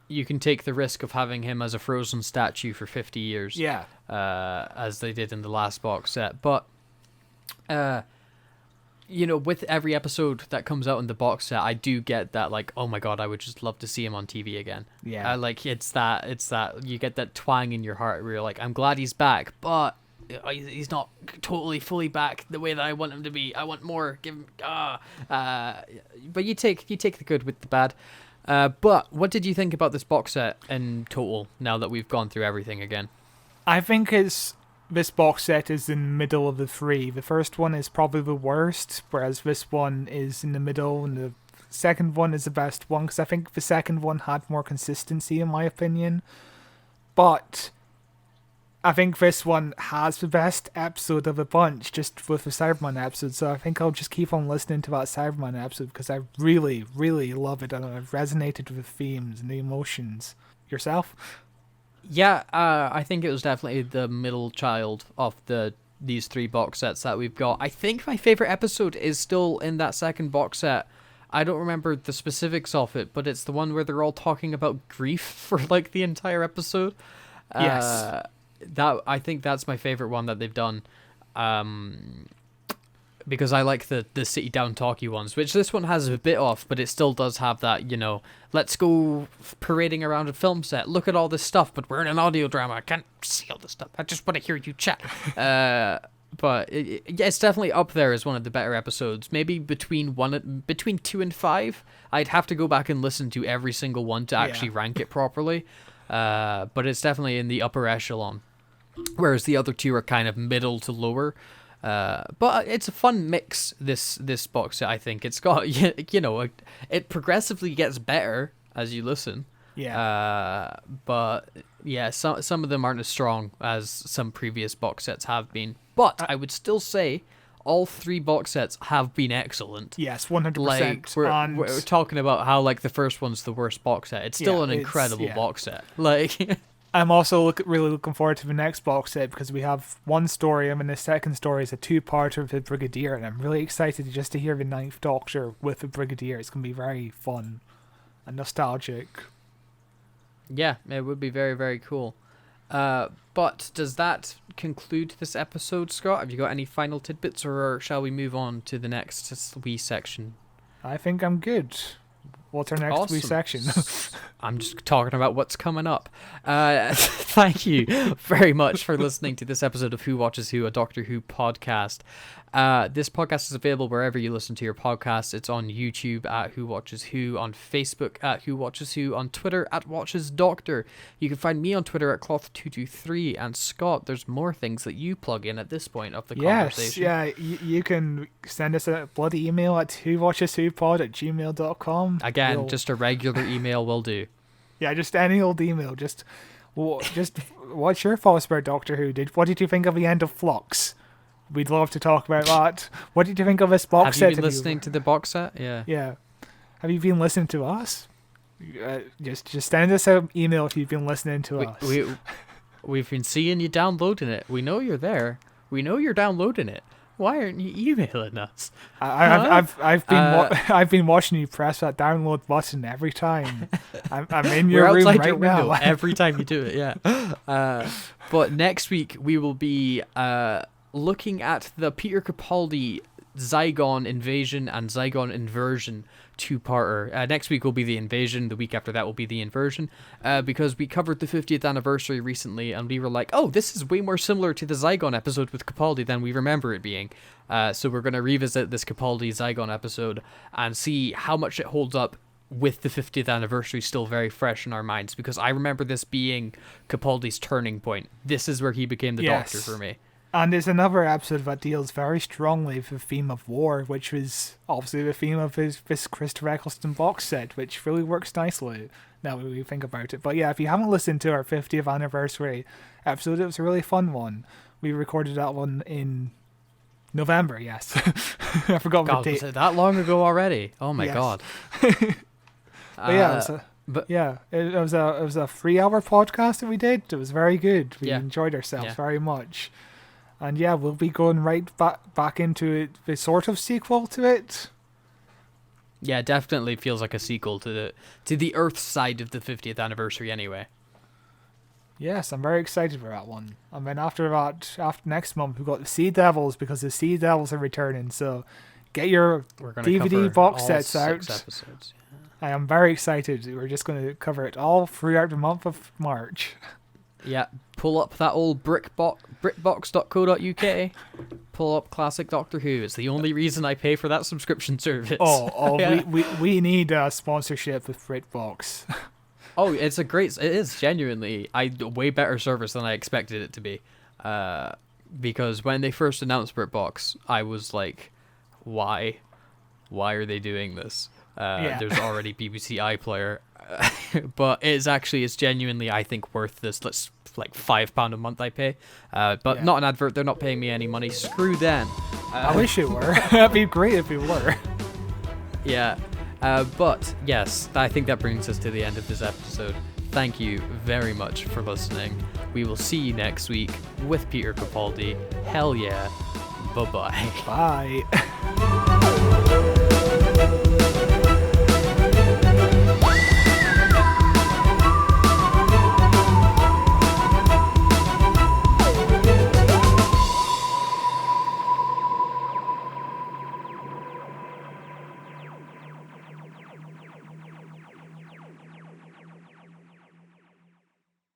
You can take the risk of having him as a frozen statue for 50 years. Yeah. As they did in the last box set. But, with every episode that comes out in the box set, I do get that, like, oh my god, I would just love to see him on TV again. Yeah. It's that, you get that twang in your heart where you're like, I'm glad he's back, but he's not totally fully back the way that I want him to be. I want more. Give him, but you take the good with the bad. But what did you think about this box set in total, now that we've gone through everything again? I think this box set is in the middle of the three. The first one is probably the worst, whereas this one is in the middle, and the second one is the best one, because I think the second one had more consistency, in my opinion. But I think this one has the best episode of the bunch, just with the Cyberman episode, so I think I'll just keep on listening to that Cyberman episode, because I really, really love it, and I've resonated with the themes and the emotions. Yourself? Yeah, I think it was definitely the middle child of these three box sets that we've got. I think my favorite episode is still in that second box set. I don't remember the specifics of it, but it's the one where they're all talking about grief for like the entire episode. Yes. I think that's my favorite one that they've done. Because I like the sit down talky ones, which this one has a bit off, but it still does have that, let's go parading around a film set, look at all this stuff, but we're in an audio drama, I can't see all this stuff, I just want to hear you chat. But it's definitely up there as one of the better episodes. Maybe between 2 and 5, I'd have to go back and listen to every single one to actually rank it properly. But it's definitely in the upper echelon, whereas the other two are kind of middle to lower. But it's a fun mix, this box set, I think. It's got, it progressively gets better as you listen. Yeah. But yeah, some of them aren't as strong as some previous box sets have been. But I would still say all three box sets have been excellent. Yes, 100%. Like, we're talking about how, like, the first one's the worst box set. It's still an incredible box set. Like... I'm also really looking forward to the next box set, because we have one story, and the second story is a two-parter with the Brigadier, and I'm really excited just to hear the Ninth Doctor with the Brigadier. It's going to be very fun and nostalgic. Yeah, it would be very, very cool. But does that conclude this episode, Scott? Have you got any final tidbits, or shall we move on to the next wee section? I think I'm good. What's our next wee section? I'm just talking about what's coming up. Thank you very much for listening to this episode of Who Watches Who, a Doctor Who podcast. This podcast is available wherever you listen to your podcasts. It's on YouTube at Who Watches Who, on Facebook at Who Watches Who, on Twitter at Watches Doctor. You can find me on Twitter at Cloth223, and Scott, there's more things that you plug in at this point of the conversation. Yes, you can send us a bloody email at whowatcheswhopod@gmail.com. Again, just a regular email will do. Yeah, just any old email. Just what's your thoughts about Doctor Who? What did you think of the end of Flux? We'd love to talk about that. What did you think of this box set? Have you been listening to the box set? Yeah. Yeah. Have you been listening to us? Just send us an email if you've been listening to us. We've been seeing you downloading it. We know you're there. We know you're downloading it. Why aren't you emailing us? I've been watching you press that download button every time. I'm in your We're room outside right your window now. every time you do it. Yeah. But next week we will be looking at the Peter Capaldi Zygon invasion and Zygon inversion two-parter. Next week will be the invasion. The week after that will be the inversion, because we covered the 50th anniversary recently, and we were like, oh, this is way more similar to the Zygon episode with Capaldi than we remember it being. So we're going to revisit this Capaldi Zygon episode and see how much it holds up with the 50th anniversary still very fresh in our minds, because I remember this being Capaldi's turning point. This is where he became the Doctor for me. And there's another episode that deals very strongly with the theme of war, which was obviously the theme of this Christopher Eccleston box set, which really works nicely now that we think about it. But yeah, if you haven't listened to our 50th anniversary episode, it was a really fun one. We recorded that one in November, yes. I forgot the date. Was it that long ago already? Oh my God. But yeah, it was a 3-hour podcast that we did. It was very good. We enjoyed ourselves very much. And yeah, we'll be going right back into it, the sort of sequel to it. Yeah, definitely feels like a sequel to the Earth side of the 50th anniversary anyway. Yes, I'm very excited for that one. And then after next month, we've got the Sea Devils, because the Sea Devils are returning. So get your DVD box sets out. 6 episodes. I am very excited. We're just going to cover it all throughout the month of March. Yeah, pull up that old brickbox.co.uk. Pull up classic Doctor Who. It's the only reason I pay for that subscription service. Yeah. we need a sponsorship with BritBox. Oh, it is genuinely a way better service than I expected it to be. Because when they first announced BritBox, I was like, why? Why are they doing this? There's already BBC iPlayer. But it's genuinely, I think, worth this. Let's like £5 a month I pay, but not an advert. They're not paying me any money. Screw them. I wish it were. That'd be great if it were. Yeah, but yes, I think that brings us to the end of this episode. Thank you very much for listening. We will see you next week with Peter Capaldi. Hell yeah. Bye-bye. Bye.